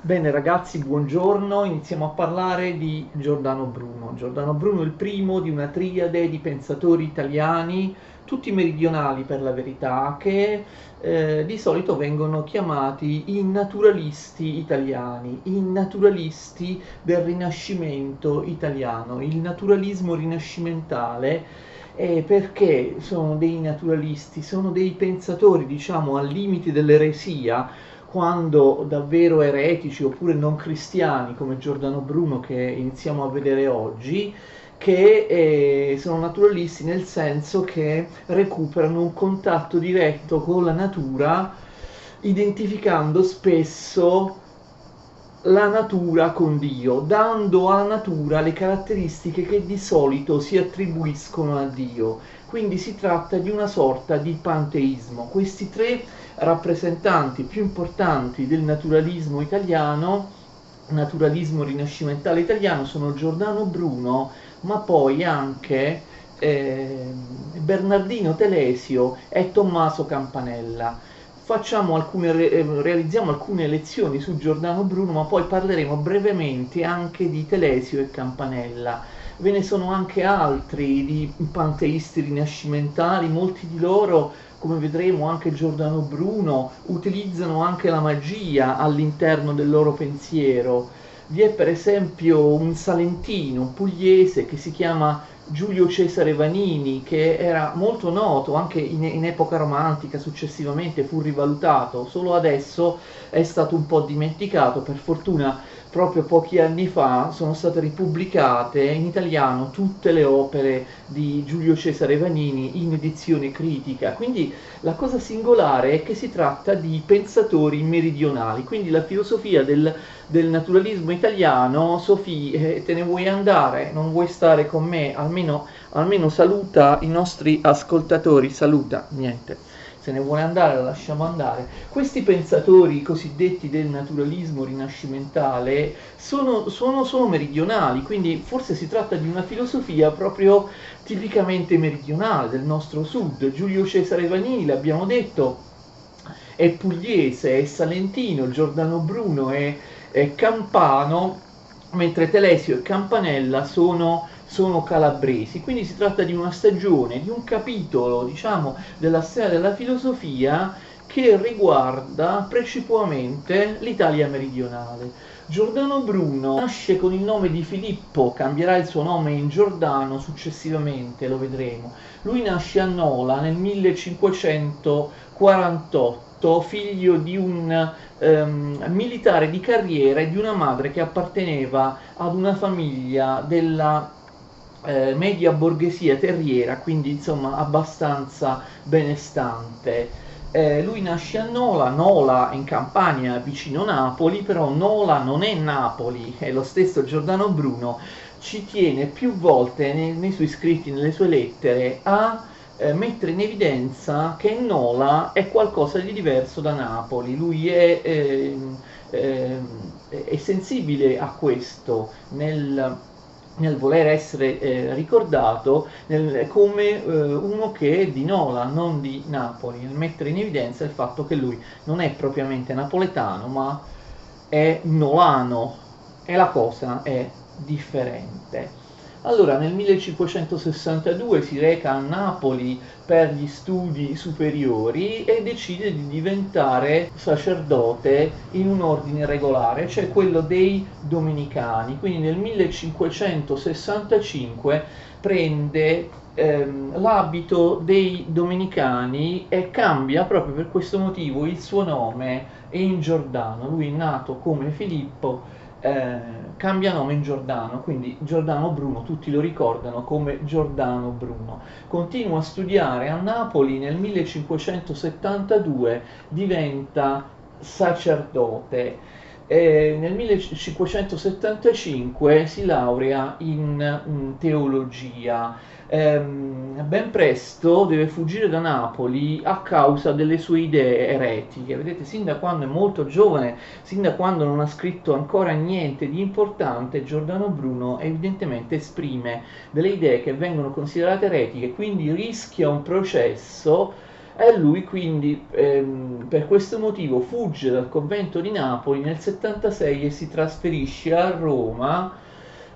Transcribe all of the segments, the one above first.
Bene ragazzi, buongiorno. Iniziamo a parlare di Giordano Bruno. Giordano Bruno è il primo di una triade di pensatori italiani, tutti meridionali per la verità, che di solito vengono chiamati i naturalisti italiani, i naturalisti del Rinascimento italiano, il naturalismo rinascimentale. Perché sono dei naturalisti, sono dei pensatori, diciamo, al limite dell'eresia, quando davvero eretici oppure non cristiani come Giordano Bruno che iniziamo a vedere oggi, che sono naturalisti nel senso che recuperano un contatto diretto con la natura, identificando spesso la natura con Dio, dando alla natura le caratteristiche che di solito si attribuiscono a Dio. Quindi si tratta di una sorta di panteismo. Questi tre rappresentanti più importanti del naturalismo italiano, naturalismo rinascimentale italiano, sono Giordano Bruno, ma poi anche Bernardino Telesio e Tommaso Campanella. Realizziamo alcune lezioni su Giordano Bruno, ma poi parleremo brevemente anche di Telesio e Campanella. Ve ne sono anche altri di panteisti rinascimentali, molti di loro, come vedremo anche Giordano Bruno, utilizzano anche la magia all'interno del loro pensiero. Vi è per esempio un salentino, un pugliese che si chiama Giulio Cesare Vanini, che era molto noto anche in epoca romantica, successivamente fu rivalutato, solo adesso è stato un po' dimenticato. Per fortuna proprio pochi anni fa sono state ripubblicate in italiano tutte le opere di Giulio Cesare Vanini in edizione critica. Quindi la cosa singolare è che si tratta di pensatori meridionali, quindi la filosofia del naturalismo italiano. Sofì, te ne vuoi andare? Non vuoi stare con me? Almeno saluta i nostri ascoltatori, saluta, niente. Se ne vuole andare la lasciamo andare. Questi pensatori cosiddetti del naturalismo rinascimentale sono meridionali, quindi forse si tratta di una filosofia proprio tipicamente meridionale del nostro sud. Giulio Cesare Vanini, l'abbiamo detto, è pugliese, è salentino, Giordano Bruno è campano, mentre Telesio e Campanella sono calabresi. Quindi si tratta di una stagione, di un capitolo, diciamo, della storia della filosofia che riguarda precipuamente l'Italia meridionale. Giordano Bruno nasce con il nome di Filippo, cambierà il suo nome in Giordano successivamente, lo vedremo. Lui nasce a Nola nel 1548, figlio di un militare di carriera e di una madre che apparteneva ad una famiglia della media borghesia terriera, quindi insomma abbastanza benestante. Lui nasce a Nola, Nola in Campania, vicino Napoli, però Nola non è Napoli, è lo stesso Giordano Bruno ci tiene più volte nei suoi scritti, nelle sue lettere, a mettere in evidenza che Nola è qualcosa di diverso da Napoli. Lui è sensibile a questo nel voler essere ricordato come uno che è di Nola, non di Napoli, nel mettere in evidenza il fatto che lui non è propriamente napoletano, ma è nolano e la cosa è differente. Allora, nel 1562 si reca a Napoli per gli studi superiori e decide di diventare sacerdote in un ordine regolare, cioè quello dei Domenicani. Quindi nel 1565 prende l'abito dei Domenicani e cambia proprio per questo motivo il suo nome in Giordano. Lui è nato come Filippo, cambia nome in Giordano, quindi Giordano Bruno, tutti lo ricordano come Giordano Bruno. Continua a studiare a Napoli, nel 1572 diventa sacerdote. Nel 1575 si laurea in teologia. Ben presto deve fuggire da Napoli a causa delle sue idee eretiche. Vedete, sin da quando è molto giovane, sin da quando non ha scritto ancora niente di importante, Giordano Bruno evidentemente esprime delle idee che vengono considerate eretiche, quindi rischia un processo E lui quindi per questo motivo fugge dal convento di Napoli nel 76 e si trasferisce a Roma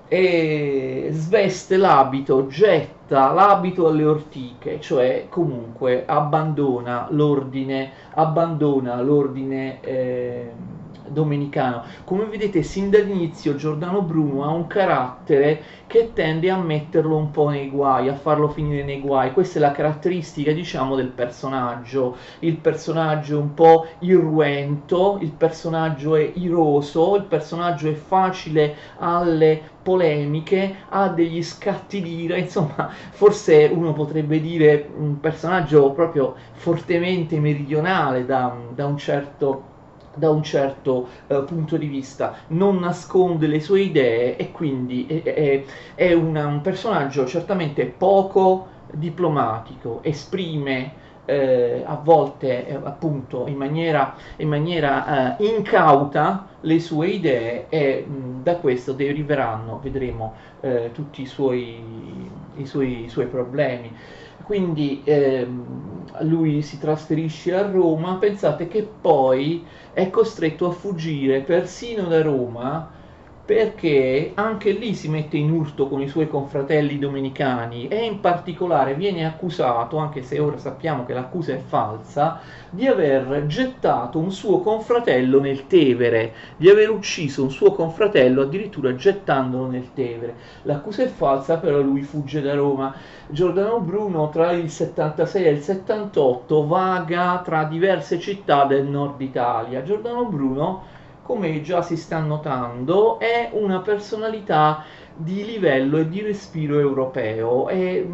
e sveste l'abito, getta l'abito alle ortiche, cioè comunque abbandona l'ordine domenicano. Come vedete, sin dall'inizio Giordano Bruno ha un carattere che tende a metterlo un po' nei guai, a farlo finire nei guai. Questa è la caratteristica, diciamo, del personaggio. Il personaggio è un po' irruento, il personaggio è iroso, il personaggio è facile alle polemiche, ha degli scatti d'ira, insomma, forse uno potrebbe dire un personaggio proprio fortemente meridionale da un certo punto di vista, non nasconde le sue idee e quindi è un personaggio certamente poco diplomatico, esprime a volte appunto in maniera incauta le sue idee e da questo deriveranno, vedremo, tutti i suoi problemi. Quindi lui si trasferisce a Roma, pensate che poi è costretto a fuggire persino da Roma perché anche lì si mette in urto con i suoi confratelli domenicani e in particolare viene accusato, anche se ora sappiamo che l'accusa è falsa, di aver gettato un suo confratello nel Tevere, di aver ucciso un suo confratello addirittura gettandolo nel Tevere. L'accusa è falsa, però lui fugge da Roma. Giordano Bruno tra il 76 e il 78 vaga tra diverse città del nord Italia. Giordano Bruno, come già si sta notando, è una personalità di livello e di respiro europeo e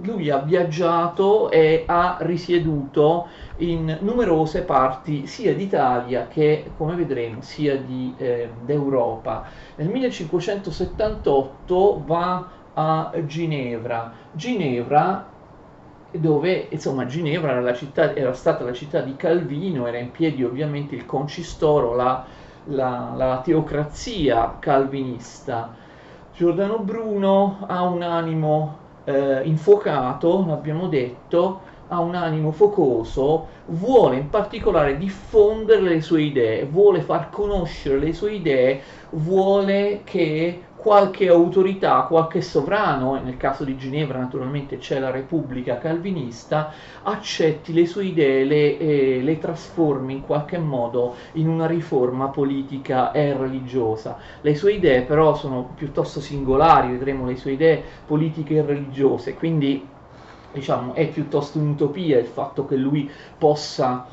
lui ha viaggiato e ha risieduto in numerose parti sia d'Italia che, come vedremo, sia d'Europa. Nel 1578 va a Ginevra dove insomma Ginevra era stata la città di Calvino, era in piedi ovviamente il concistoro, la teocrazia calvinista. Giordano Bruno ha un animo infuocato, l'abbiamo detto, ha un animo focoso, vuole in particolare diffondere le sue idee, vuole far conoscere le sue idee, vuole che qualche autorità, qualche sovrano, e nel caso di Ginevra naturalmente c'è la Repubblica calvinista, accetti le sue idee, le trasformi in qualche modo in una riforma politica e religiosa. Le sue idee però sono piuttosto singolari, vedremo le sue idee politiche e religiose, quindi diciamo è piuttosto un'utopia il fatto che lui possa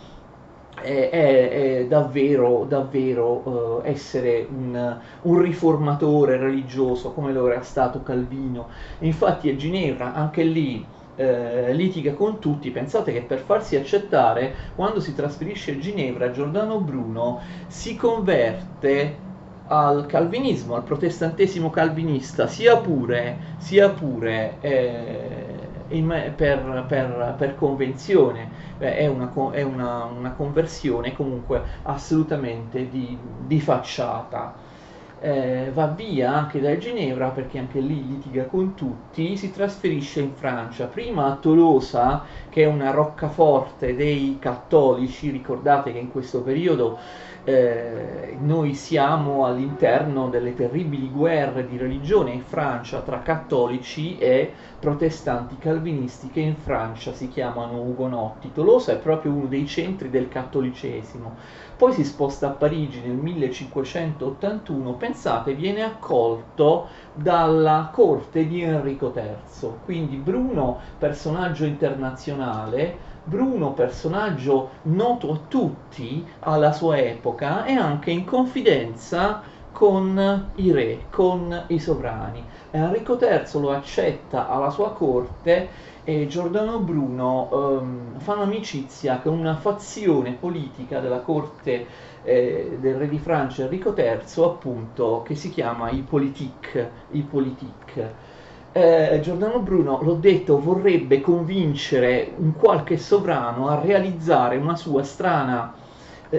è davvero, davvero essere un riformatore religioso come lo era stato Calvino. Infatti a Ginevra, anche lì, litiga con tutti. Pensate che per farsi accettare, quando si trasferisce a Ginevra, Giordano Bruno si converte al calvinismo, al protestantesimo calvinista, sia pure per convenzione. È una conversione comunque assolutamente di facciata. Va via anche da Ginevra perché anche lì litiga con tutti, si trasferisce in Francia, prima a Tolosa, che è una roccaforte dei cattolici. Ricordate che in questo periodo noi siamo all'interno delle terribili guerre di religione in Francia tra cattolici e protestanti calvinisti, che in Francia si chiamano ugonotti. Tolosa è proprio uno dei centri del cattolicesimo. Poi si sposta a Parigi nel 1581, pensate, viene accolto dalla corte di Enrico III, quindi Bruno, personaggio internazionale, Bruno, personaggio noto a tutti alla sua epoca e anche in confidenza con i re, con i sovrani. Enrico III lo accetta alla sua corte e Giordano Bruno fanno amicizia con una fazione politica della corte del re di Francia Enrico III, appunto, che si chiama i Politique. Giordano Bruno, l'ho detto, vorrebbe convincere un qualche sovrano a realizzare una sua strana,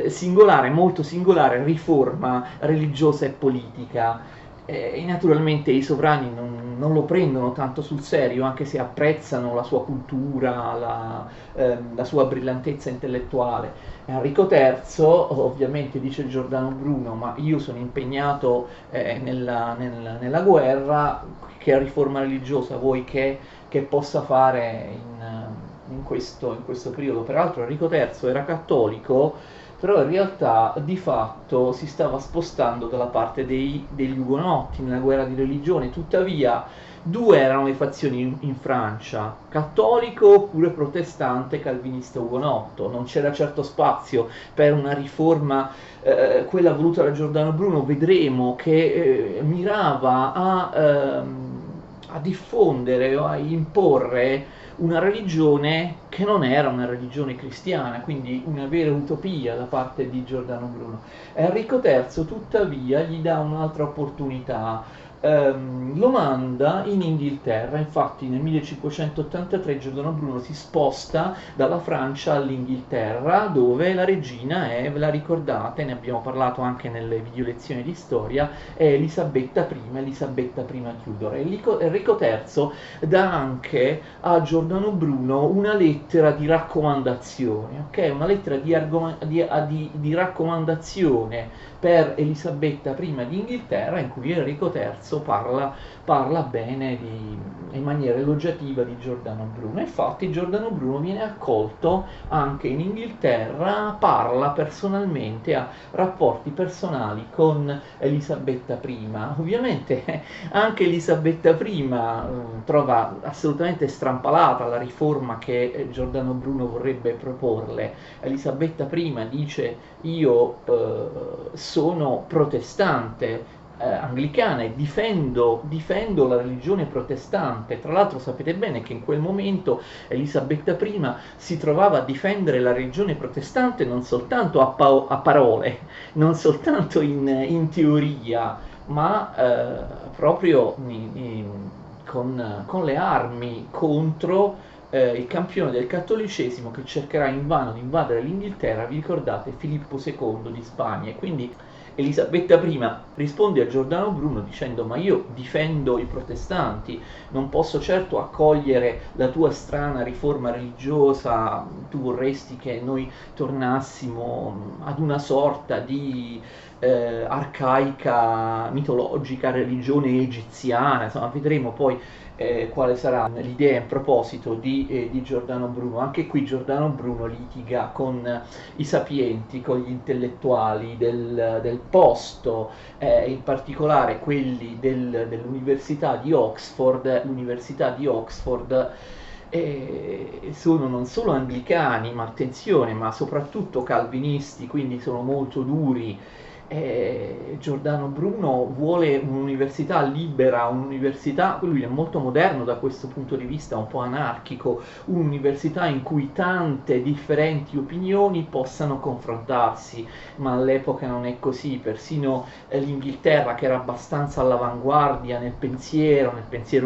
singolare, molto singolare riforma religiosa e politica. E naturalmente i sovrani non lo prendono tanto sul serio, anche se apprezzano la sua cultura, la sua brillantezza intellettuale. Enrico III, ovviamente, dice Giordano Bruno, ma io sono impegnato nella guerra, che riforma religiosa vuoi che possa fare in questo periodo? Peraltro Enrico III era cattolico, però in realtà di fatto si stava spostando dalla parte degli ugonotti nella guerra di religione. Tuttavia due erano le fazioni in Francia: cattolico oppure protestante, calvinista, ugonotto. Non c'era certo spazio per una riforma, quella voluta da Giordano Bruno, vedremo, che mirava a diffondere o a imporre una religione che non era una religione cristiana, quindi una vera utopia da parte di Giordano Bruno. Enrico III tuttavia gli dà un'altra opportunità, lo manda in Inghilterra. Infatti nel 1583 Giordano Bruno si sposta dalla Francia all'Inghilterra, dove la regina è, ve la ricordate, ne abbiamo parlato anche nelle video lezioni di storia, è Elisabetta I Tudor. Enrico III dà anche a Giordano Bruno una lettera di raccomandazione, ok? Una lettera di raccomandazione per Elisabetta I d'Inghilterra, in cui Enrico III parla bene in maniera elogiativa di Giordano Bruno. Infatti Giordano Bruno viene accolto anche in Inghilterra, parla personalmente, ha rapporti personali con Elisabetta I. Ovviamente anche Elisabetta I trova assolutamente strampalata la riforma che Giordano Bruno vorrebbe proporle. Elisabetta I dice: io sono protestante, anglicana, e difendo la religione protestante. Tra l'altro sapete bene che in quel momento Elisabetta I si trovava a difendere la religione protestante non soltanto a parole, non soltanto in teoria, ma proprio con le armi contro il campione del cattolicesimo che cercherà invano di invadere l'Inghilterra. Vi ricordate? Filippo II di Spagna. E quindi Elisabetta I risponde a Giordano Bruno dicendo: ma io difendo i protestanti, non posso certo accogliere la tua strana riforma religiosa, tu vorresti che noi tornassimo ad una sorta di arcaica, mitologica religione egiziana. Insomma, vedremo poi quale sarà l'idea in proposito di Giordano Bruno. Anche qui Giordano Bruno litiga con i sapienti, con gli intellettuali del posto, in particolare quelli dell'Università di Oxford. L'Università di Oxford sono non solo anglicani, ma attenzione, ma soprattutto calvinisti, quindi sono molto duri. Giordano Bruno vuole un'università libera, un'università, lui è molto moderno da questo punto di vista, un po' anarchico, un'università in cui tante differenti opinioni possano confrontarsi, ma all'epoca non è così. Persino l'Inghilterra, che era abbastanza all'avanguardia nel pensiero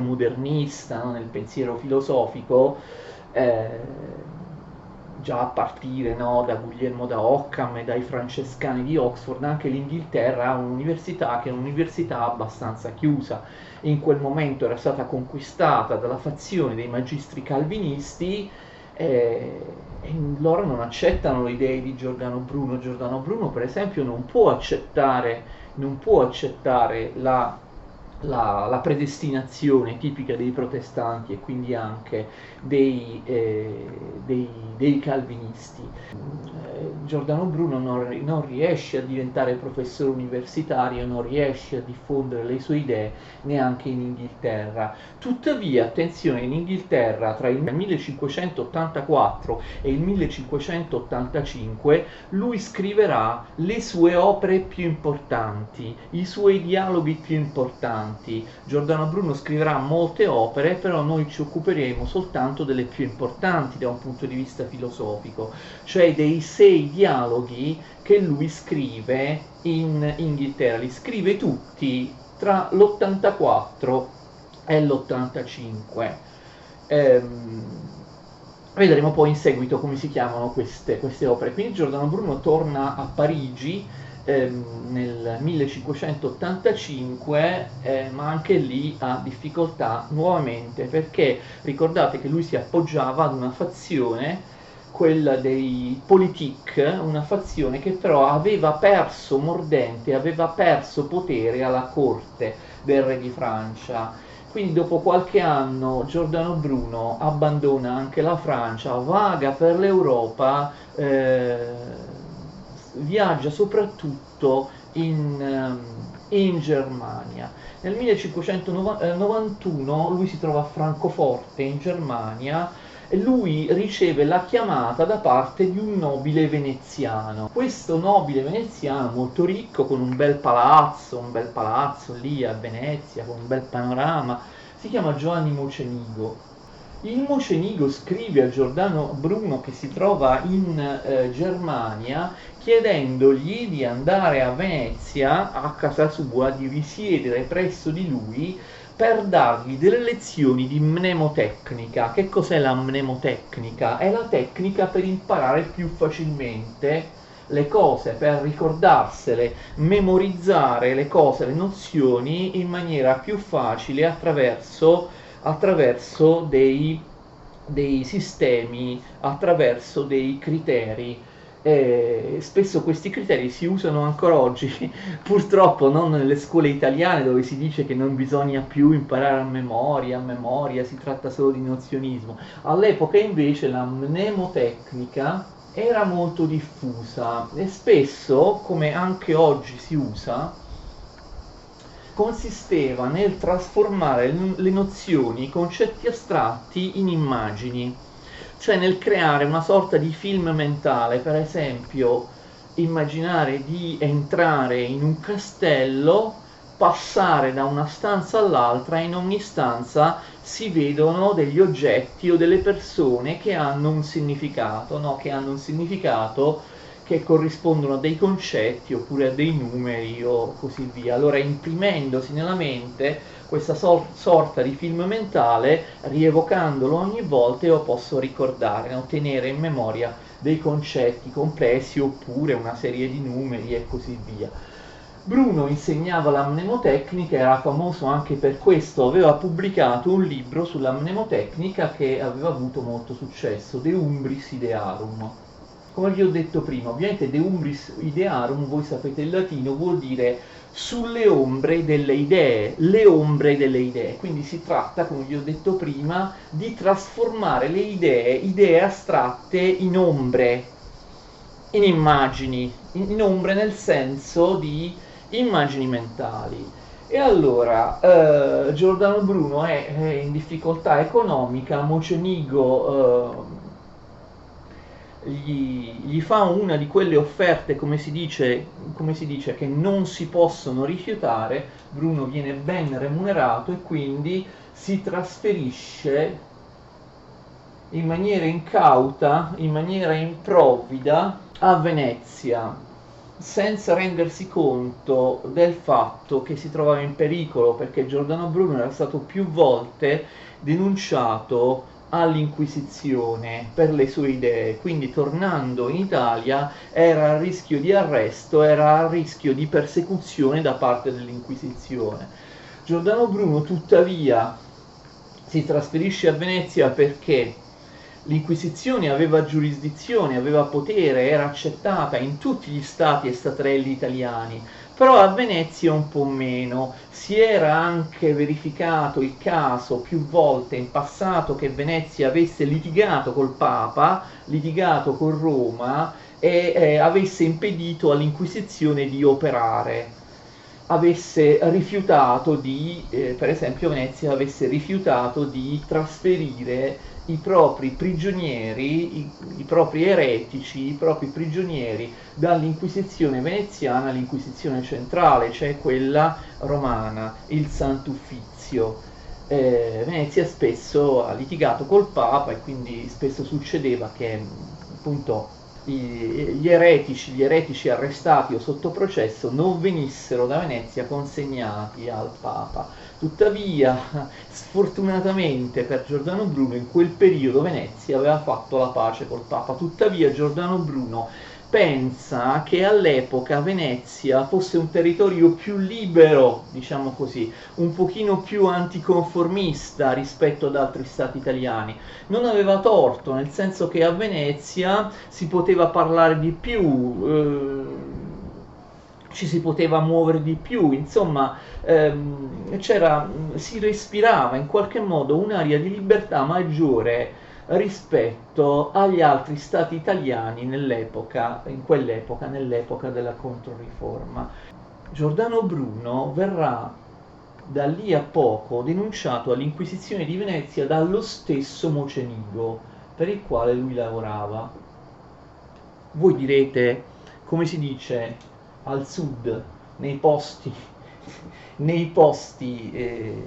modernista, no? Nel pensiero filosofico, già a partire, no, da Guglielmo da Occam e dai francescani di Oxford, anche l'Inghilterra ha un'università che è un'università abbastanza chiusa. In quel momento era stata conquistata dalla fazione dei magistri calvinisti, e loro non accettano le idee di Giordano Bruno. Giordano Bruno, per esempio, non può accettare la predestinazione tipica dei protestanti e quindi anche dei calvinisti. Giordano Bruno non riesce a diventare professore universitario, non riesce a diffondere le sue idee neanche in Inghilterra. Tuttavia, attenzione, in Inghilterra tra il 1584 e il 1585 lui scriverà le sue opere più importanti, i suoi dialoghi più importanti. Giordano Bruno scriverà molte opere, però noi ci occuperemo soltanto delle più importanti da un punto di vista filosofico, cioè dei 6 dialoghi che lui scrive in Inghilterra. Li scrive tutti tra l'84 e l'85. Vedremo poi in seguito come si chiamano queste opere. Quindi Giordano Bruno torna a Parigi nel 1585, ma anche lì ha difficoltà nuovamente, perché ricordate che lui si appoggiava ad una fazione, quella dei politique, una fazione che però aveva perso mordente, aveva perso potere alla corte del re di Francia. Quindi dopo qualche anno Giordano Bruno abbandona anche la Francia, vaga per l'Europa, viaggia soprattutto in Germania. Nel 1591 lui si trova a Francoforte in Germania e lui riceve la chiamata da parte di un nobile veneziano. Questo nobile veneziano molto ricco, con un bel palazzo lì a Venezia, con un bel panorama, si chiama Giovanni Mocenigo. Il Mocenigo scrive a Giordano Bruno, che si trova in Germania, chiedendogli di andare a Venezia, a casa sua, di risiedere presso di lui per dargli delle lezioni di mnemotecnica. Che cos'è la mnemotecnica? È la tecnica per imparare più facilmente le cose, per ricordarsele, memorizzare le cose, le nozioni in maniera più facile attraverso dei sistemi, attraverso dei criteri. Spesso questi criteri si usano ancora oggi, purtroppo non nelle scuole italiane, dove si dice che non bisogna più imparare a memoria, si tratta solo di nozionismo. All'epoca invece la mnemotecnica era molto diffusa e spesso, come anche oggi si usa, consisteva nel trasformare le nozioni, i concetti astratti in immagini, cioè nel creare una sorta di film mentale. Per esempio, immaginare di entrare in un castello, passare da una stanza all'altra, e in ogni stanza si vedono degli oggetti o delle persone che hanno un significato, no? Che hanno un significato, che corrispondono a dei concetti oppure a dei numeri o così via. Allora, imprimendosi nella mente questa sorta di film mentale, rievocandolo ogni volta, io posso ricordare, no? Tenere in memoria dei concetti complessi oppure una serie di numeri e così via. Bruno insegnava la mnemotecnica, era famoso anche per questo, aveva pubblicato un libro sulla mnemotecnica che aveva avuto molto successo, De Umbris Idearum. Come vi ho detto prima, ovviamente De Umbris Idearum, voi sapete il latino, vuol dire sulle ombre delle idee, le ombre delle idee. Quindi si tratta, come vi ho detto prima, di trasformare le idee astratte in ombre, in immagini, in ombre nel senso di immagini mentali. E allora Giordano Bruno è in difficoltà economica, Mocenigo gli fa una di quelle offerte, come si dice, che non si possono rifiutare. Bruno viene ben remunerato e quindi si trasferisce in maniera incauta, in maniera improvvida a Venezia, senza rendersi conto del fatto che si trovava in pericolo, perché Giordano Bruno era stato più volte denunciato all'Inquisizione per le sue idee, quindi tornando in Italia era a rischio di arresto, era a rischio di persecuzione da parte dell'Inquisizione. Giordano Bruno tuttavia si trasferisce a Venezia perché l'Inquisizione aveva giurisdizione, aveva potere, era accettata in tutti gli stati e staterelli italiani, però a Venezia un po' meno. Si era anche verificato il caso più volte in passato che Venezia avesse litigato col Papa, litigato con Roma e avesse impedito all'Inquisizione di operare, avesse rifiutato per esempio Venezia avesse rifiutato di trasferire i propri prigionieri, i propri eretici, i propri prigionieri dall'Inquisizione veneziana all'Inquisizione centrale, cioè quella romana, il Sant'Uffizio. Venezia spesso ha litigato col Papa e quindi spesso succedeva che appunto gli eretici arrestati o sotto processo non venissero da Venezia consegnati al Papa. Tuttavia, sfortunatamente per Giordano Bruno, in quel periodo Venezia aveva fatto la pace col Papa. Tuttavia Giordano Bruno pensa che all'epoca Venezia fosse un territorio più libero, diciamo così, un pochino più anticonformista rispetto ad altri stati italiani. Non aveva torto, nel senso che a Venezia si poteva parlare di più, ci si poteva muovere di più, insomma, si respirava in qualche modo un'aria di libertà maggiore rispetto agli altri stati italiani nell'epoca, in quell'epoca, nell'epoca della Controriforma. Giordano Bruno verrà da lì a poco denunciato all'Inquisizione di Venezia dallo stesso Mocenigo per il quale lui lavorava. Voi direte, come si dice al sud, nei posti, nei posti,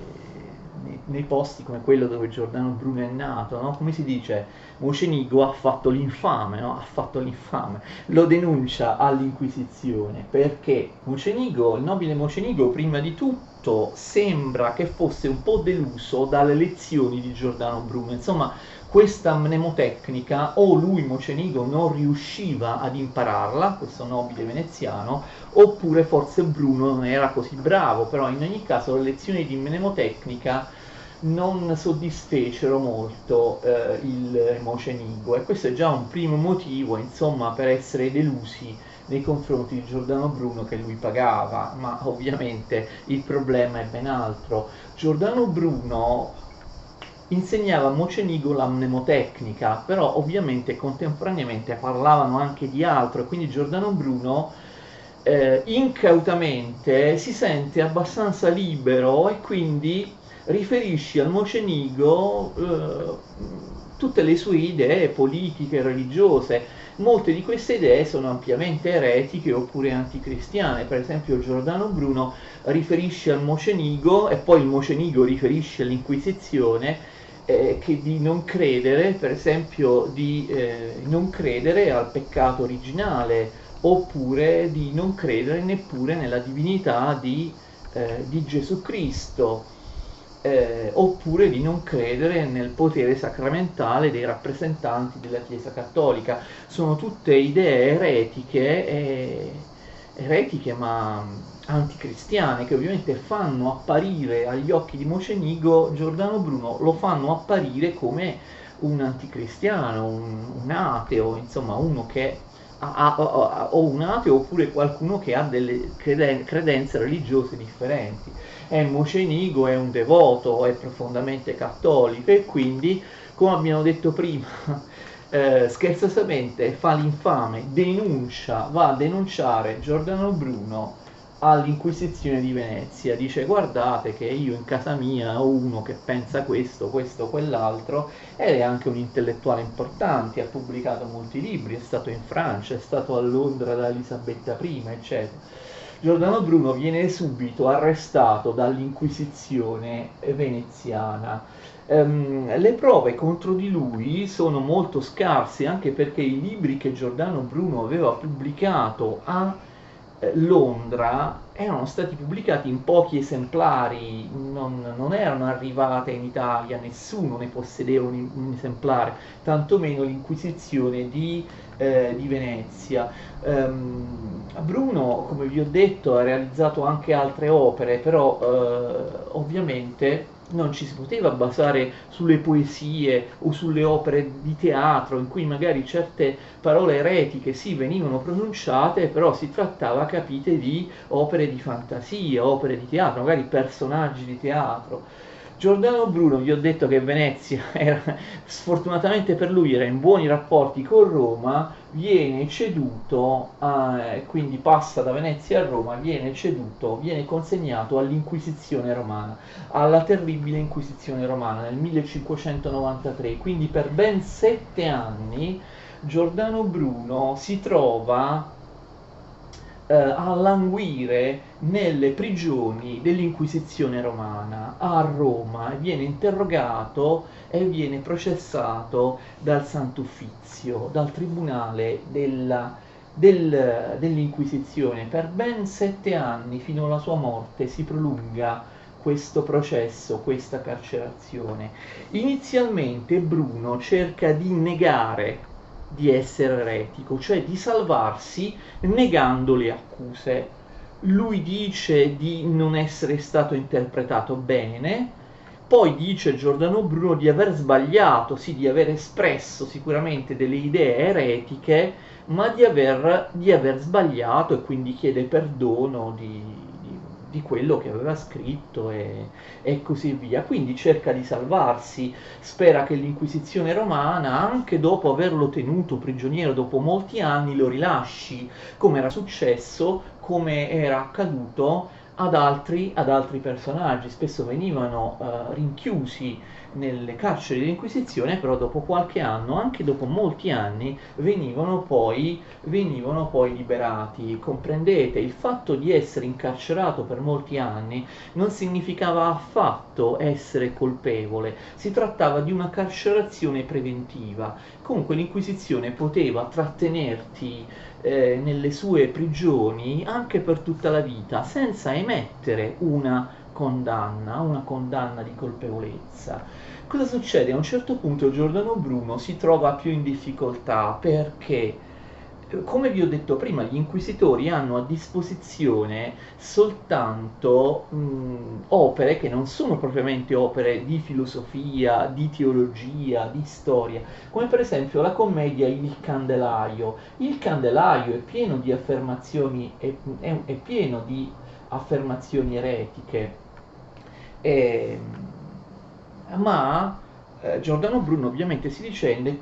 nei posti come quello dove Giordano Bruno è nato, no? Come si dice? Mocenigo ha fatto l'infame, no? Ha fatto l'infame, lo denuncia all'Inquisizione perché Mocenigo, il nobile Mocenigo, prima di tutto sembra che fosse un po' deluso dalle lezioni di Giordano Bruno, insomma questa mnemotecnica o lui Mocenigo non riusciva ad impararla, questo nobile veneziano, oppure forse Bruno non era così bravo, però in ogni caso le lezioni di mnemotecnica non soddisfecero molto il Mocenigo e questo è già un primo motivo, insomma, per essere delusi nei confronti di Giordano Bruno che lui pagava, ma ovviamente il problema è ben altro. Giordano Bruno insegnava a Mocenigo la mnemotecnica, però ovviamente contemporaneamente parlavano anche di altro e quindi Giordano Bruno incautamente si sente abbastanza libero e quindi riferisce al Mocenigo tutte le sue idee politiche, religiose. Molte di queste idee sono ampiamente eretiche oppure anticristiane. Per esempio Giordano Bruno riferisce al Mocenigo e poi il Mocenigo riferisce all'Inquisizione che di non credere, per esempio, di non credere al peccato originale, oppure di non credere neppure nella divinità di Gesù Cristo, oppure di non credere nel potere sacramentale dei rappresentanti della Chiesa Cattolica. Sono tutte idee eretiche ma anticristiane, che ovviamente fanno apparire agli occhi di Mocenigo Giordano Bruno, lo fanno apparire come un anticristiano, un ateo, insomma uno che o un ateo oppure qualcuno che ha delle credenze religiose differenti. È Mocenigo, è un devoto, è profondamente cattolico e quindi, come abbiamo detto prima, scherzosamente fa l'infame, va a denunciare Giordano Bruno all'Inquisizione di Venezia, dice guardate che io in casa mia ho uno che pensa questo, quell'altro, ed è anche un intellettuale importante, ha pubblicato molti libri, è stato in Francia, è stato a Londra da Elisabetta I, eccetera. Giordano Bruno viene subito arrestato dall'Inquisizione veneziana. Le prove contro di lui sono molto scarse, anche perché i libri che Giordano Bruno aveva pubblicato a Londra erano stati pubblicati in pochi esemplari, non erano arrivate in Italia, nessuno ne possedeva un esemplare, tantomeno l'Inquisizione di Venezia. Bruno, come vi ho detto, ha realizzato anche altre opere, però ovviamente non ci si poteva basare sulle poesie o sulle opere di teatro in cui magari certe parole eretiche sì venivano pronunciate, però si trattava, capite, di opere di fantasia, opere di teatro, magari personaggi di teatro. Giordano Bruno, vi ho detto che Venezia sfortunatamente per lui era in buoni rapporti con Roma, viene ceduto, quindi passa da Venezia a Roma, viene consegnato all'Inquisizione romana, alla terribile Inquisizione romana nel 1593, quindi per ben 7 anni Giordano Bruno si trova a languire nelle prigioni dell'Inquisizione romana a Roma e viene interrogato e viene processato dal Sant'Uffizio, dal tribunale dell'Inquisizione. Per ben 7 anni, fino alla sua morte, si prolunga questo processo, questa carcerazione. Inizialmente Bruno cerca di negare di essere eretico, cioè di salvarsi negando le accuse. Lui dice di non essere stato interpretato bene, poi dice Giordano Bruno di aver sbagliato, sì, di aver espresso sicuramente delle idee eretiche, ma di aver sbagliato, e quindi chiede perdono di quello che aveva scritto e così via. Quindi cerca di salvarsi, spera che l'Inquisizione romana, anche dopo averlo tenuto prigioniero dopo molti anni, lo rilasci, come era successo, come era accaduto ad altri personaggi. Spesso venivano rinchiusi nelle carceri dell'Inquisizione, però dopo qualche anno, anche dopo molti anni, venivano poi liberati. Comprendete, il fatto di essere incarcerato per molti anni non significava affatto essere colpevole, si trattava di una carcerazione preventiva. Comunque l'Inquisizione poteva trattenerti nelle sue prigioni anche per tutta la vita, senza emettere una condanna di colpevolezza. Cosa succede? A un certo punto Giordano Bruno si trova più in difficoltà perché, come vi ho detto prima, gli inquisitori hanno a disposizione soltanto opere che non sono propriamente opere di filosofia, di teologia, di storia, come per esempio la commedia Il Candelaio. Il Candelaio è pieno di affermazioni, è pieno di affermazioni eretiche, e- ma Giordano Bruno ovviamente si difende,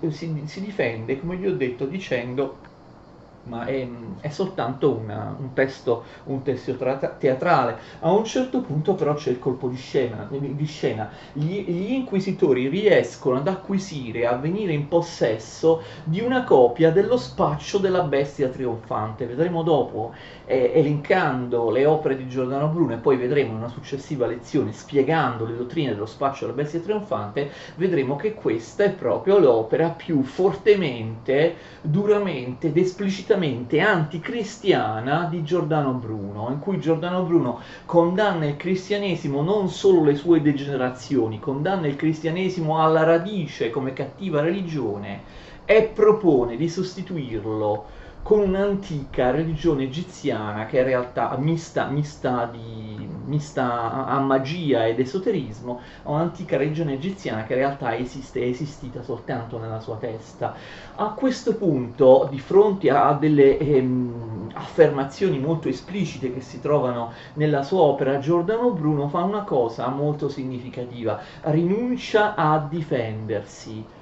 come vi ho detto, dicendo ma è soltanto un testo teatrale. A un certo punto però c'è il colpo di scena. Gli inquisitori riescono ad acquisire, a venire in possesso di una copia dello spaccio della bestia trionfante. Vedremo dopo, elencando le opere di Giordano Bruno, e poi vedremo in una successiva lezione, spiegando le dottrine dello spaccio della bestia trionfante, vedremo che questa è proprio l'opera più fortemente, duramente ed esplicitamente anticristiana di Giordano Bruno, in cui Giordano Bruno condanna il cristianesimo, non solo le sue degenerazioni, condanna il cristianesimo alla radice come cattiva religione, e propone di sostituirlo con un'antica religione egiziana che in realtà mista a magia ed esoterismo, a un'antica religione egiziana che in realtà è esistita soltanto nella sua testa. A questo punto, di fronte a delle affermazioni molto esplicite che si trovano nella sua opera, Giordano Bruno fa una cosa molto significativa: rinuncia a difendersi,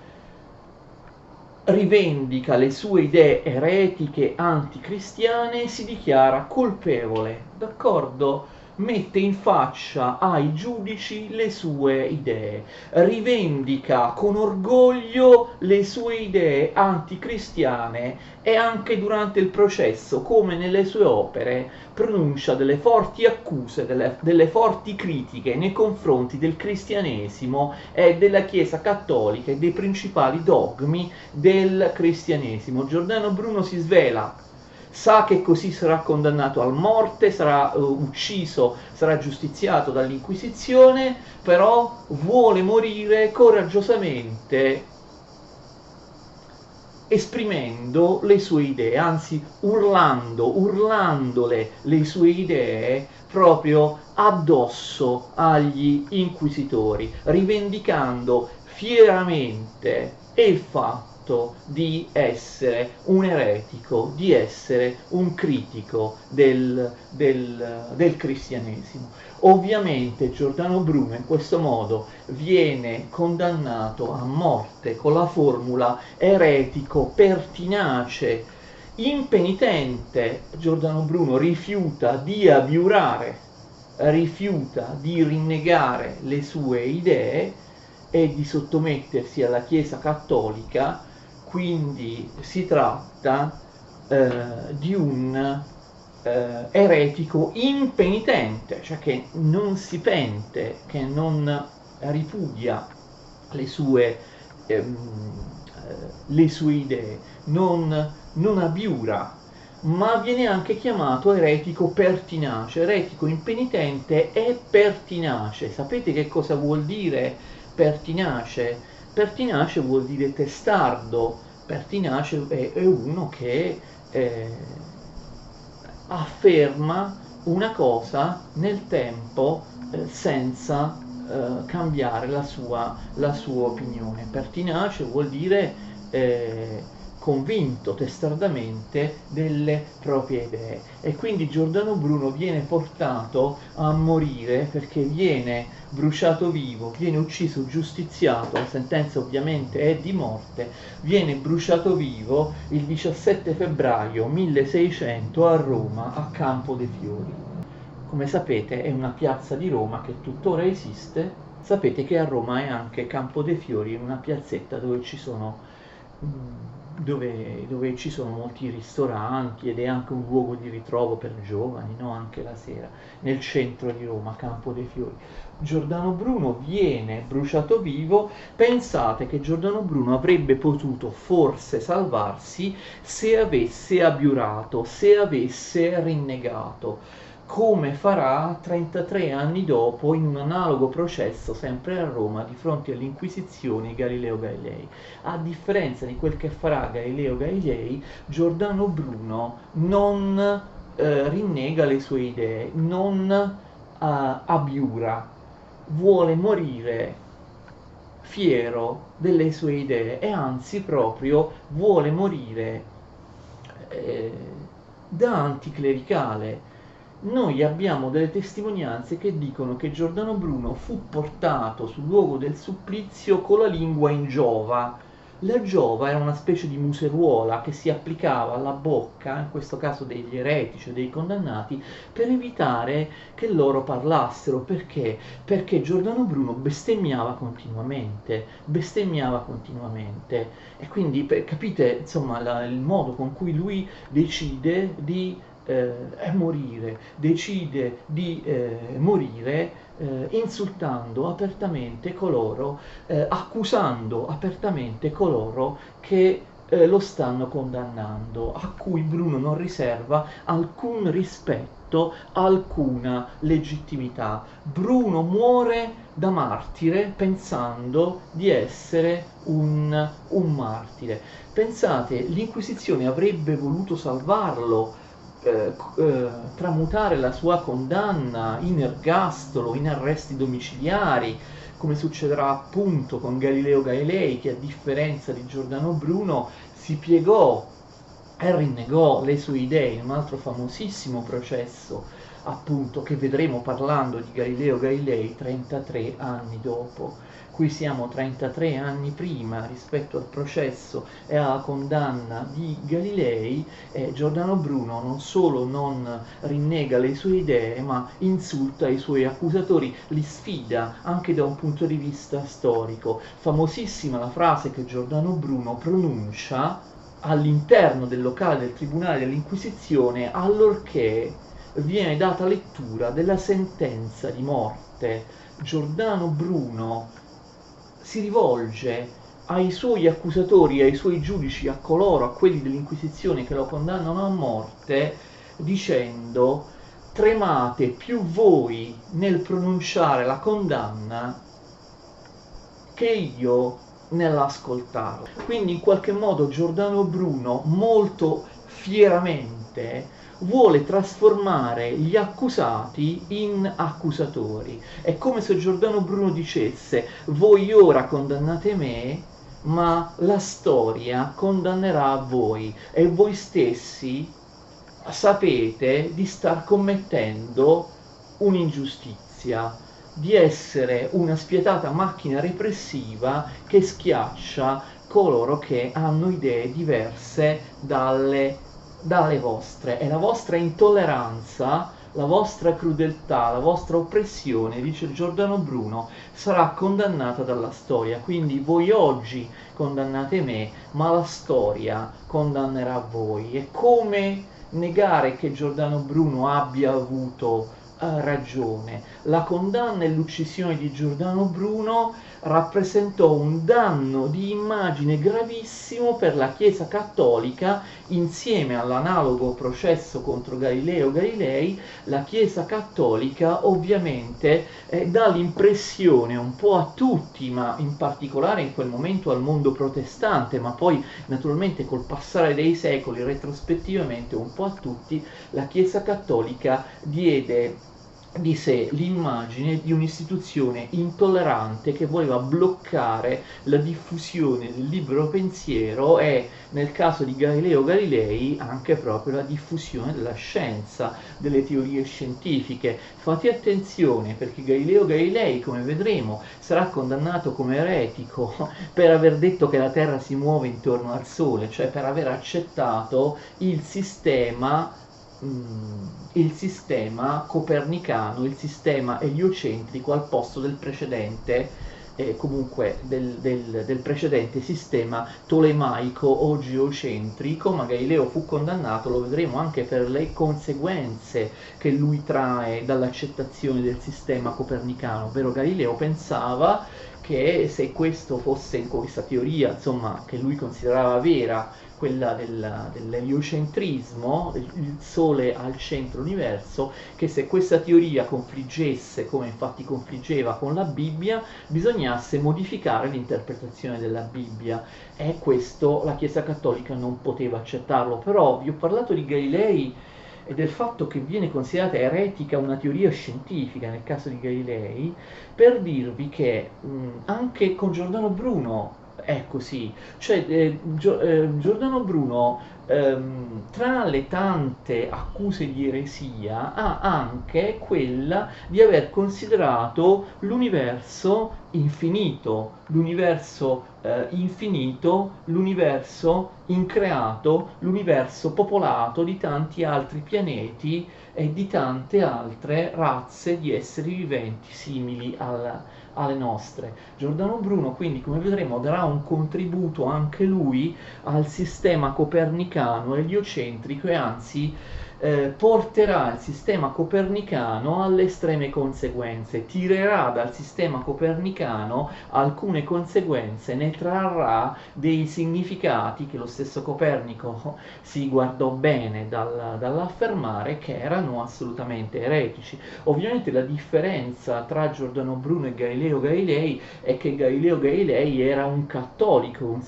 rivendica le sue idee eretiche anticristiane e si dichiara colpevole, d'accordo? Mette in faccia ai giudici le sue idee, rivendica con orgoglio le sue idee anticristiane, e anche durante il processo, come nelle sue opere, pronuncia delle forti accuse, delle forti critiche nei confronti del cristianesimo e della Chiesa cattolica e dei principali dogmi del cristianesimo. Giordano Bruno si svela, sa che così sarà condannato a morte, sarà ucciso, sarà giustiziato dall'Inquisizione, però vuole morire coraggiosamente esprimendo le sue idee, anzi urlandole le sue idee proprio addosso agli inquisitori, rivendicando fieramente il fatto di essere un eretico, di essere un critico del cristianesimo. Ovviamente Giordano Bruno in questo modo viene condannato a morte con la formula eretico pertinace. Impenitente, Giordano Bruno rifiuta di abiurare, rifiuta di rinnegare le sue idee e di sottomettersi alla Chiesa cattolica. Quindi si tratta di un eretico impenitente, cioè che non si pente, che non ripudia le sue, ehm, le sue idee, non abiura, ma viene anche chiamato eretico pertinace, eretico impenitente e pertinace. Sapete che cosa vuol dire pertinace? Pertinace vuol dire testardo, Pertinace è uno che afferma una cosa nel tempo senza cambiare la sua opinione. Pertinace vuol dire convinto testardamente delle proprie idee, e quindi Giordano Bruno viene portato a morire perché viene bruciato vivo, viene ucciso, giustiziato, la sentenza ovviamente è di morte, viene bruciato vivo il 17 febbraio 1600 a Roma, a Campo dei Fiori. Come sapete è una piazza di Roma che tuttora esiste. Sapete che a Roma è anche Campo dei Fiori, una piazzetta dove ci sono molti ristoranti, ed è anche un luogo di ritrovo per giovani, no? Anche la sera, nel centro di Roma, Campo dei Fiori. Giordano Bruno viene bruciato vivo. Pensate che Giordano Bruno avrebbe potuto forse salvarsi se avesse abiurato, se avesse rinnegato, come farà 33 anni dopo in un analogo processo sempre a Roma di fronte all'Inquisizione Galileo Galilei. A differenza di quel che farà Galileo Galilei, Giordano Bruno non rinnega le sue idee, non abiura, vuole morire fiero delle sue idee, e anzi proprio vuole morire da anticlericale. Noi abbiamo delle testimonianze che dicono che Giordano Bruno fu portato sul luogo del supplizio con la lingua in giova. La giova era una specie di museruola che si applicava alla bocca, in questo caso degli eretici o dei condannati, per evitare che loro parlassero. Perché? Perché Giordano Bruno bestemmiava continuamente, e quindi capite insomma il modo con cui lui decide di decide di morire insultando apertamente coloro, accusando apertamente coloro che lo stanno condannando, a cui Bruno non riserva alcun rispetto, alcuna legittimità. Bruno muore da martire pensando di essere un martire. Pensate, l'Inquisizione avrebbe voluto salvarlo, tramutare la sua condanna in ergastolo, in arresti domiciliari, come succederà appunto con Galileo Galilei, che a differenza di Giordano Bruno si piegò e rinnegò le sue idee in un altro famosissimo processo, appunto, che vedremo parlando di Galileo Galilei 33 anni dopo. Qui siamo 33 anni prima rispetto al processo e alla condanna di Galilei, e Giordano Bruno non solo non rinnega le sue idee, ma insulta i suoi accusatori, li sfida anche da un punto di vista storico. Famosissima la frase che Giordano Bruno pronuncia all'interno del locale del Tribunale dell'Inquisizione allorché viene data lettura della sentenza di morte. Giordano Bruno si rivolge ai suoi accusatori, ai suoi giudici, a quelli dell'Inquisizione che lo condannano a morte, dicendo: tremate più voi nel pronunciare la condanna che io nell'ascoltarla. Quindi in qualche modo Giordano Bruno molto fieramente vuole trasformare gli accusati in accusatori. È come se Giordano Bruno dicesse: voi ora condannate me, ma la storia condannerà voi, e voi stessi sapete di star commettendo un'ingiustizia, di essere una spietata macchina repressiva che schiaccia coloro che hanno idee diverse dalle vostre, e la vostra intolleranza, la vostra crudeltà, la vostra oppressione, dice Giordano Bruno, sarà condannata dalla storia. Quindi voi oggi condannate me, ma la storia condannerà voi. E come negare che Giordano Bruno abbia avuto ragione. La condanna e l'uccisione di Giordano Bruno rappresentò un danno di immagine gravissimo per la Chiesa cattolica. Insieme all'analogo processo contro Galileo Galilei, la Chiesa cattolica ovviamente dà l'impressione un po' a tutti, ma in particolare in quel momento al mondo protestante, ma poi naturalmente col passare dei secoli, retrospettivamente un po' a tutti, la Chiesa cattolica diede di sé l'immagine di un'istituzione intollerante che voleva bloccare la diffusione del libero pensiero e, nel caso di Galileo Galilei, anche proprio la diffusione della scienza, delle teorie scientifiche. Fate attenzione, perché Galileo Galilei, come vedremo, sarà condannato come eretico per aver detto che la Terra si muove intorno al Sole, cioè per aver accettato il sistema copernicano, il sistema eliocentrico al posto del precedente, comunque del precedente sistema tolemaico o geocentrico. Ma Galileo fu condannato, lo vedremo, anche per le conseguenze che lui trae dall'accettazione del sistema copernicano, ovvero Galileo pensava che se questo fosse, questa teoria, insomma, che lui considerava vera, quella dell'eliocentrismo, il Sole al centro dell'universo, che se questa teoria confliggesse, come infatti confliggeva con la Bibbia, bisognasse modificare l'interpretazione della Bibbia, e questo la Chiesa Cattolica non poteva accettarlo. Però vi ho parlato di Galilei e del fatto che viene considerata eretica una teoria scientifica nel caso di Galilei, per dirvi che anche con Giordano Bruno è così. Cioè Giordano Bruno, tra le tante accuse di eresia, ha anche quella di aver considerato l'universo infinito, l'universo increato, l'universo popolato di tanti altri pianeti e di tante altre razze di esseri viventi simili alle nostre. Giordano Bruno quindi, come vedremo, darà un contributo anche lui al sistema copernicano eliocentrico, e anzi porterà il sistema copernicano alle estreme conseguenze, tirerà dal sistema copernicano alcune conseguenze, ne trarrà dei significati che lo stesso Copernico si guardò bene dall'affermare che erano assolutamente eretici. Ovviamente la differenza tra Giordano Bruno e Galileo Galilei è che Galileo Galilei era un cattolico, un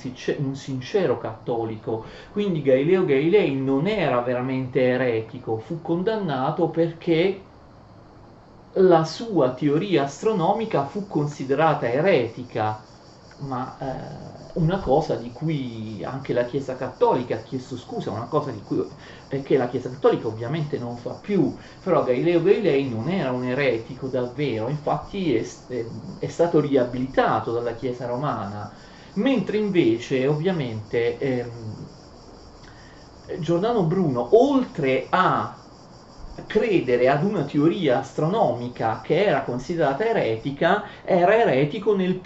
sincero cattolico, quindi Galileo Galilei non era veramente eretico, fu condannato perché la sua teoria astronomica fu considerata eretica, ma una cosa di cui anche la Chiesa Cattolica ha chiesto scusa, una cosa di cui che la Chiesa Cattolica ovviamente non fa più. Però Galileo Galilei non era un eretico davvero, infatti è stato riabilitato dalla Chiesa romana, mentre invece ovviamente Giordano Bruno, oltre a credere ad una teoria astronomica che era considerata eretica, era eretico nel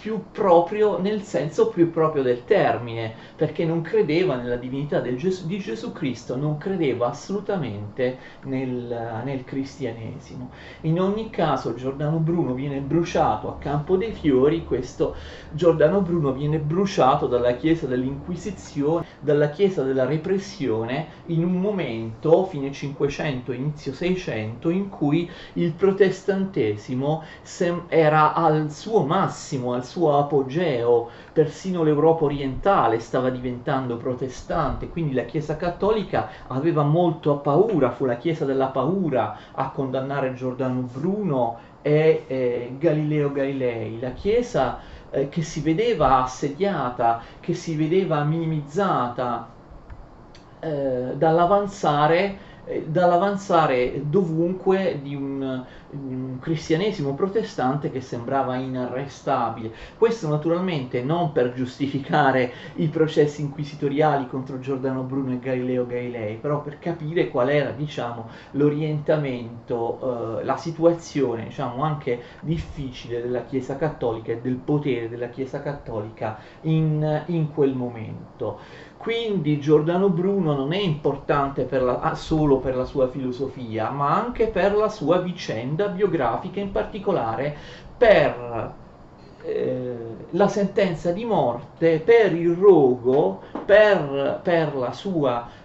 senso più proprio del termine, perché non credeva nella divinità di Gesù Cristo, non credeva assolutamente nel cristianesimo. In ogni caso Giordano Bruno viene bruciato a Campo dei Fiori. Questo Giordano Bruno viene bruciato dalla Chiesa dell'Inquisizione, dalla Chiesa della repressione, in un momento, fine 500, inizio 600, in cui il protestantesimo era al suo massimo, al suo apogeo. Persino l'Europa orientale stava diventando protestante, quindi la Chiesa cattolica aveva molto paura, fu la Chiesa della paura a condannare Giordano Bruno e Galileo Galilei. La Chiesa che si vedeva assediata, che si vedeva minimizzata dall'avanzare dovunque di un cristianesimo protestante che sembrava inarrestabile. Questo naturalmente non per giustificare i processi inquisitoriali contro Giordano Bruno e Galileo Galilei, però per capire qual era, diciamo, l'orientamento, la situazione, diciamo, anche difficile della Chiesa Cattolica e del potere della Chiesa Cattolica in quel momento. Quindi Giordano Bruno non è importante solo per la sua filosofia, ma anche per la sua vicenda biografica, in particolare per la sentenza di morte, per il rogo, per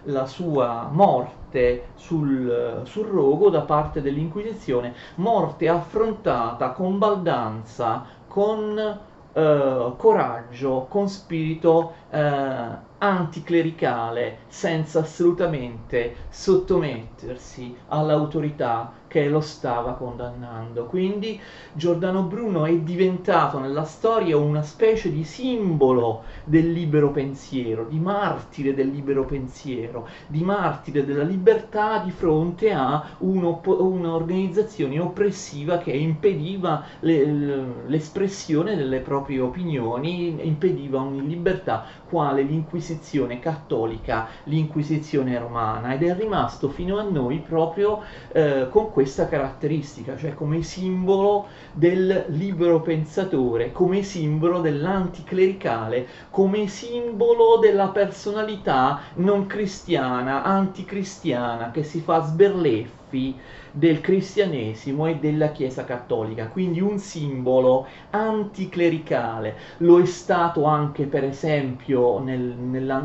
la sua morte sul rogo da parte dell'Inquisizione, morte affrontata con baldanza, con coraggio, con spirito anticlericale, senza assolutamente sottomettersi all'autorità che lo stava condannando. Quindi Giordano Bruno è diventato nella storia una specie di simbolo del libero pensiero, di martire del libero pensiero, di martire della libertà di fronte a un'organizzazione oppressiva che impediva l'espressione delle proprie opinioni, impediva ogni libertà, quale l'Inquisizione cattolica, l'Inquisizione romana, ed è rimasto fino a noi proprio con questa caratteristica, cioè come simbolo del libero pensatore, come simbolo dell'anticlericale, come simbolo della personalità non cristiana, anticristiana, che si fa sberleffi del cristianesimo e della Chiesa cattolica, quindi un simbolo anticlericale. Lo è stato anche per esempio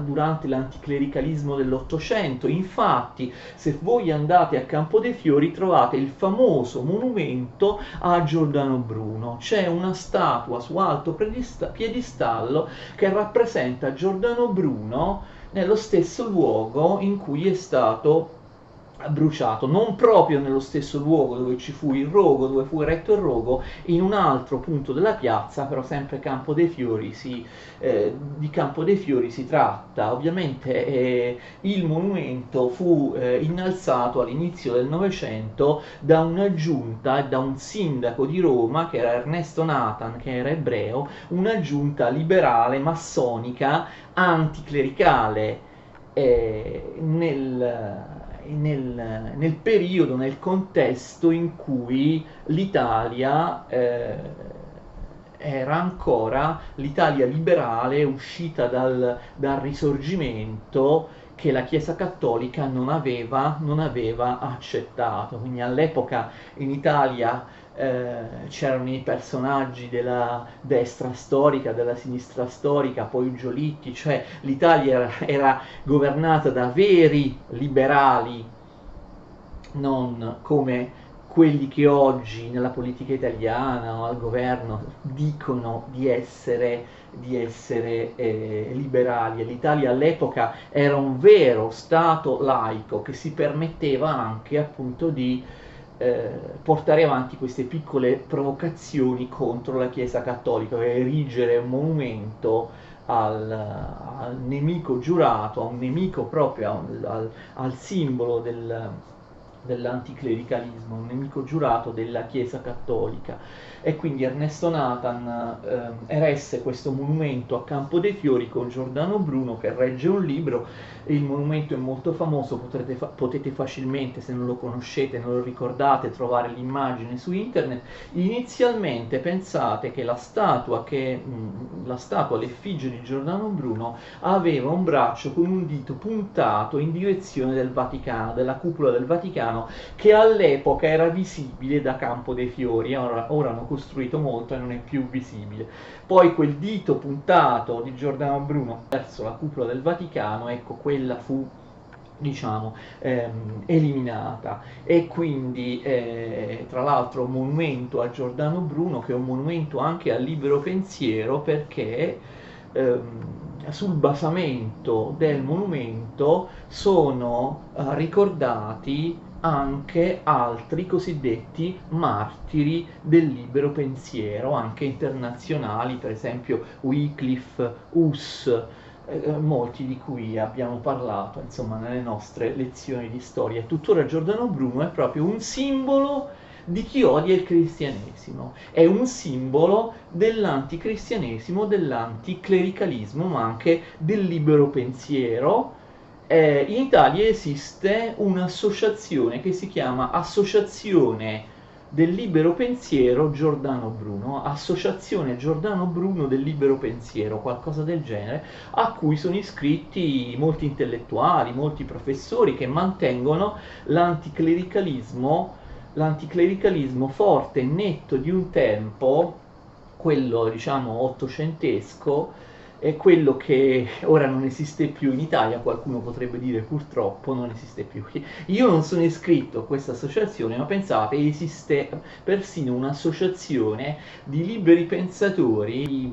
durante l'anticlericalismo dell'Ottocento. Infatti se voi andate a Campo dei Fiori trovate il famoso monumento a Giordano Bruno, c'è una statua su alto piedistallo che rappresenta Giordano Bruno nello stesso luogo in cui è stato bruciato, non proprio nello stesso luogo dove ci fu il rogo, dove fu eretto il rogo, in un altro punto della piazza, però sempre Campo dei Fiori di Campo dei Fiori si tratta. Ovviamente il monumento fu innalzato all'inizio del Novecento da una giunta e da un sindaco di Roma, che era Ernesto Nathan, che era ebreo, una giunta liberale, massonica, anticlericale, nel periodo, nel contesto in cui l'Italia era ancora l'Italia liberale uscita dal Risorgimento, che la Chiesa Cattolica non aveva accettato. Quindi all'epoca in Italia c'erano i personaggi della destra storica, della sinistra storica, poi Giolitti, cioè l'Italia era governata da veri liberali, non come quelli che oggi nella politica italiana o al governo dicono di essere liberali. L'Italia all'epoca era un vero Stato laico che si permetteva anche appunto di portare avanti queste piccole provocazioni contro la Chiesa cattolica, erigere un monumento al nemico giurato, a un nemico proprio, al simbolo dell'anticlericalismo, un nemico giurato della Chiesa cattolica. E quindi Ernesto Nathan eresse questo monumento a Campo dei Fiori con Giordano Bruno che regge un libro. Il monumento è molto famoso, potete facilmente, se non lo conoscete, non lo ricordate, trovare l'immagine su internet. Inizialmente pensate che l'effigie di Giordano Bruno aveva un braccio con un dito puntato in direzione del Vaticano, della cupola del Vaticano, che all'epoca era visibile da Campo dei Fiori. Ora hanno costruito molto e non è più visibile. Poi quel dito puntato di Giordano Bruno verso la cupola del Vaticano, ecco, quella fu, diciamo, eliminata. E quindi tra l'altro un monumento a Giordano Bruno, che è un monumento anche al libero pensiero, perché sul basamento del monumento sono ricordati anche altri cosiddetti martiri del libero pensiero, anche internazionali, per esempio Wycliffe, Hus, molti di cui abbiamo parlato, insomma, nelle nostre lezioni di storia. Tuttora Giordano Bruno è proprio un simbolo di chi odia il cristianesimo, è un simbolo dell'anticristianesimo, dell'anticlericalismo, ma anche del libero pensiero. In Italia esiste un'associazione che si chiama Associazione del libero pensiero Giordano Bruno, Associazione Giordano Bruno del libero pensiero, qualcosa del genere, a cui sono iscritti molti intellettuali, molti professori che mantengono l'anticlericalismo forte e netto di un tempo, quello diciamo ottocentesco, è quello che ora non esiste più in Italia, qualcuno potrebbe dire purtroppo non esiste più. Io non sono iscritto a questa associazione, ma pensate, esiste persino un'associazione di liberi pensatori,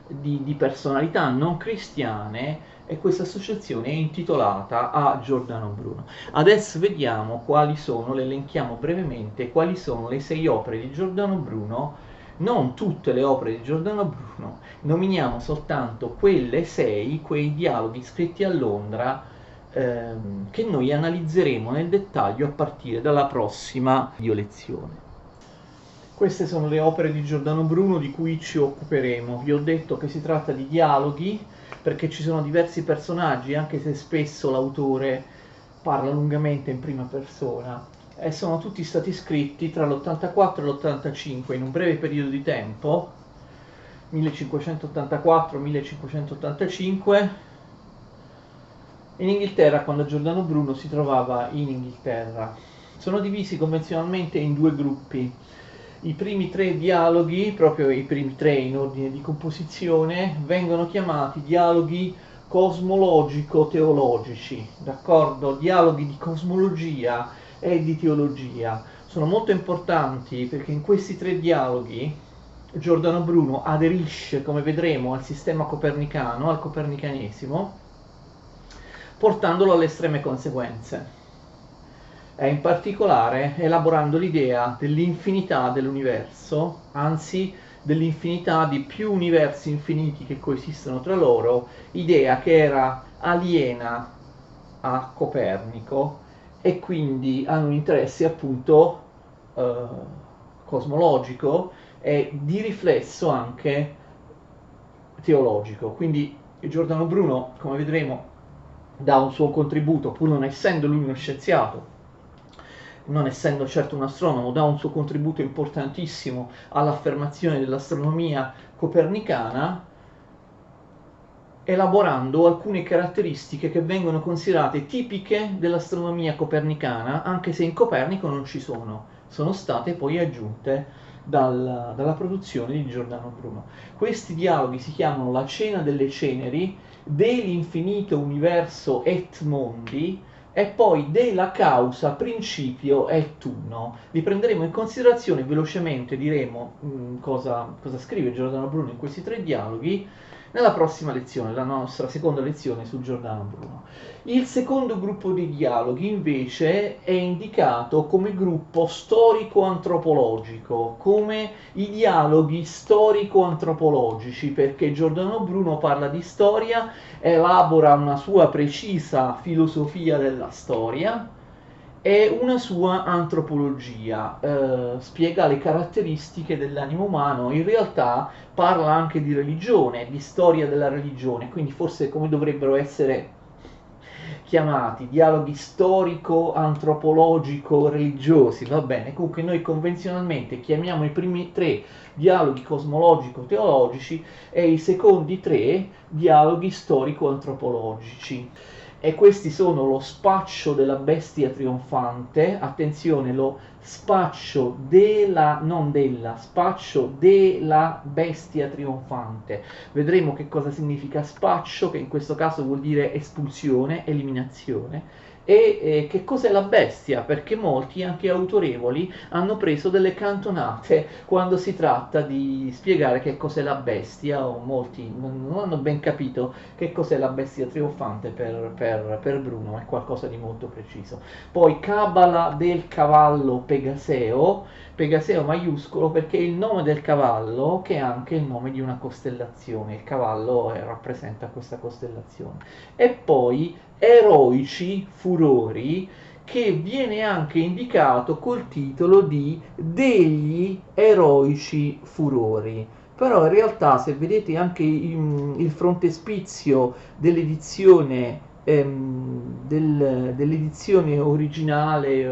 di personalità non cristiane, e questa associazione è intitolata a Giordano Bruno. Adesso vediamo quali sono, le elenchiamo brevemente, quali sono le 6 opere di Giordano Bruno, non tutte le opere di Giordano Bruno, nominiamo soltanto quelle 6, quei dialoghi scritti a Londra, che noi analizzeremo nel dettaglio a partire dalla prossima lezione. Queste sono le opere di Giordano Bruno di cui ci occuperemo. Vi ho detto che si tratta di dialoghi perché ci sono diversi personaggi, anche se spesso l'autore parla lungamente in prima persona, e sono tutti stati scritti tra l'84 e l'85 in un breve periodo di tempo, 1584-1585, in Inghilterra, quando Giordano Bruno si trovava in Inghilterra. Sono divisi convenzionalmente in 2 gruppi. I primi 3 dialoghi, proprio i primi 3 in ordine di composizione, vengono chiamati dialoghi cosmologico-teologici, d'accordo? Dialoghi di cosmologia e di teologia. Sono molto importanti perché in questi 3 dialoghi Giordano Bruno aderisce, come vedremo, al sistema copernicano, al copernicanesimo, portandolo alle estreme conseguenze. E in particolare elaborando l'idea dell'infinità dell'universo, anzi dell'infinità di più universi infiniti che coesistono tra loro, idea che era aliena a Copernico e quindi hanno un interesse appunto cosmologico e di riflesso anche teologico. Quindi Giordano Bruno, come vedremo, dà un suo contributo, pur non essendo lui uno scienziato, non essendo certo un astronomo, dà un suo contributo importantissimo all'affermazione dell'astronomia copernicana, elaborando alcune caratteristiche che vengono considerate tipiche dell'astronomia copernicana, anche se in Copernico non ci sono state poi aggiunte dalla produzione di Giordano Bruno. Questi dialoghi si chiamano La cena delle ceneri, dell'infinito universo et mondi, e poi della causa, principio et uno. Li prenderemo in considerazione velocemente, diremo cosa scrive Giordano Bruno in questi 3 dialoghi, nella prossima lezione, la nostra seconda lezione su Giordano Bruno. Il secondo gruppo di dialoghi invece è indicato come gruppo storico-antropologico, come i dialoghi storico-antropologici, perché Giordano Bruno parla di storia, elabora una sua precisa filosofia della storia e una sua antropologia, spiega le caratteristiche dell'animo umano, in realtà parla anche di religione, di storia della religione, quindi forse come dovrebbero essere chiamati dialoghi storico-antropologico-religiosi, va bene, comunque noi convenzionalmente chiamiamo i primi 3 dialoghi cosmologico-teologici e i secondi 3 dialoghi storico-antropologici. E questi sono lo spaccio della bestia trionfante, attenzione, lo spaccio spaccio della bestia trionfante. Vedremo che cosa significa spaccio, che in questo caso vuol dire espulsione, eliminazione, e che cos'è la bestia, perché molti, anche autorevoli, hanno preso delle cantonate quando si tratta di spiegare che cos'è la bestia, o molti non hanno ben capito che cos'è la bestia trionfante. Per Bruno è qualcosa di molto preciso. Poi Cabala del cavallo Pegaseo maiuscolo perché è il nome del cavallo che è anche il nome di una costellazione, il cavallo rappresenta questa costellazione. E poi eroici furori, che viene anche indicato col titolo di Degli eroici furori. Però in realtà, se vedete anche il frontespizio dell'edizione dell'edizione originale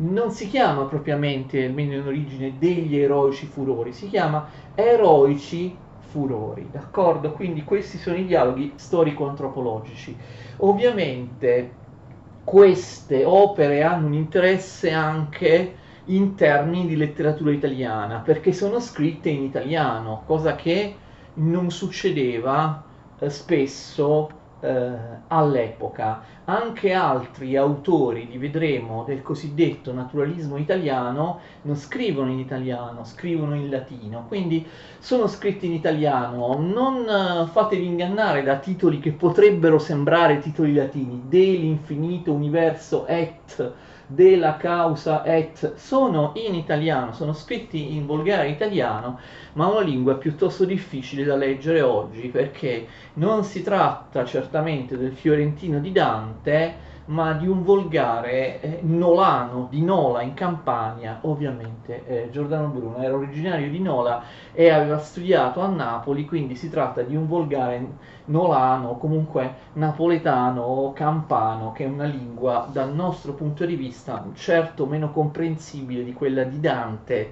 non si chiama propriamente, almeno in origine, degli eroici furori, si chiama eroici furori, d'accordo? Quindi questi sono i dialoghi storico-antropologici. Ovviamente queste opere hanno un interesse anche in termini di letteratura italiana, perché sono scritte in italiano, cosa che non succedeva spesso all'epoca. Anche altri autori, li vedremo, del cosiddetto naturalismo italiano, non scrivono in italiano, scrivono in latino, quindi sono scritti in italiano. Non fatevi ingannare da titoli che potrebbero sembrare titoli latini, dell'infinito universo et, della causa et, sono in italiano, sono scritti in volgare italiano, ma una lingua piuttosto difficile da leggere oggi, perché non si tratta certamente del Fiorentino di Dante, ma di un volgare nolano, di Nola in Campania. Ovviamente Giordano Bruno era originario di Nola e aveva studiato a Napoli, quindi si tratta di un volgare nolano, comunque napoletano o campano, che è una lingua dal nostro punto di vista certo meno comprensibile di quella di Dante,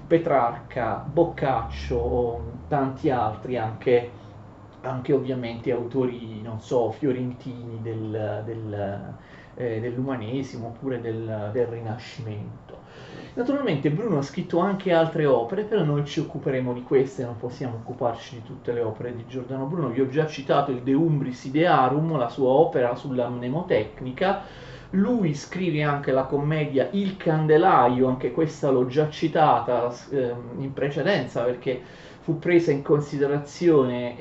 Petrarca, Boccaccio o tanti altri, anche ovviamente autori, non so, fiorentini dell'umanesimo oppure del Rinascimento. Naturalmente Bruno ha scritto anche altre opere, però noi ci occuperemo di queste, non possiamo occuparci di tutte le opere di Giordano Bruno. Vi ho già citato il De Umbris Idearum, la sua opera sulla mnemotecnica. Lui scrive anche la commedia Il Candelaio, anche questa l'ho già citata in precedenza perché fu presa in considerazione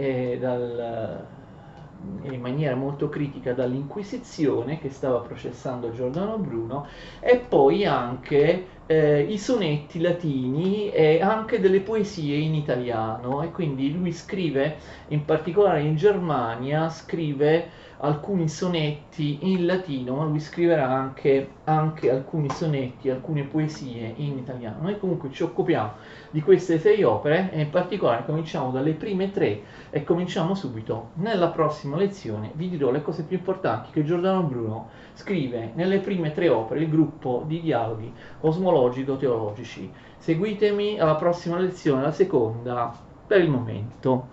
in maniera molto critica dall'Inquisizione che stava processando Giordano Bruno, e poi anche i sonetti latini e anche delle poesie in italiano, e quindi lui scrive, in particolare in Germania, scrive alcuni sonetti in latino, ma lui scriverà anche alcuni sonetti, alcune poesie in italiano. Noi comunque ci occupiamo di queste 6 opere e in particolare cominciamo dalle prime 3 e cominciamo subito. Nella prossima lezione vi dirò le cose più importanti che Giordano Bruno scrive nelle prime 3 opere, il gruppo di dialoghi cosmologico-teologici. Seguitemi alla prossima lezione, la seconda. Per il momento,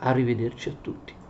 arrivederci a tutti.